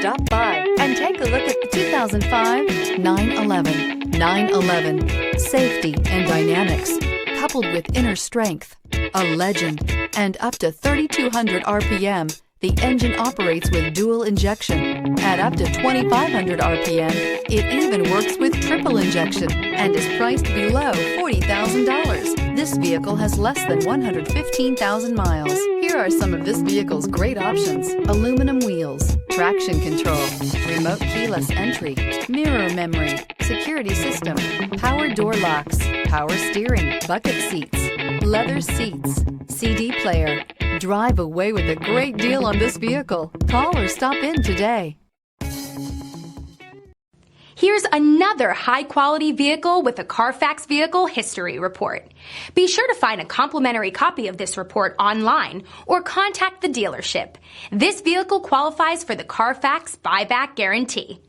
Stop by and take a look at the 2005 911. 911. Safety and dynamics, coupled with inner strength, a legend, and up to 3,200 RPM. The engine operates with dual injection. At up to 2,500 RPM, it even works with triple injection and is priced below $40,000. This vehicle has less than 115,000 miles. Here are some of this vehicle's great options: aluminum wheels, traction control, remote keyless entry, mirror memory, security system, power door locks, power steering, bucket seats, leather seats, CD player. Drive away with a great deal on this vehicle. Call or stop in today. Here's another high-quality vehicle with a Carfax Vehicle History Report. Be sure to find a complimentary copy of this report online or contact the dealership. This vehicle qualifies for the Carfax Buyback Guarantee.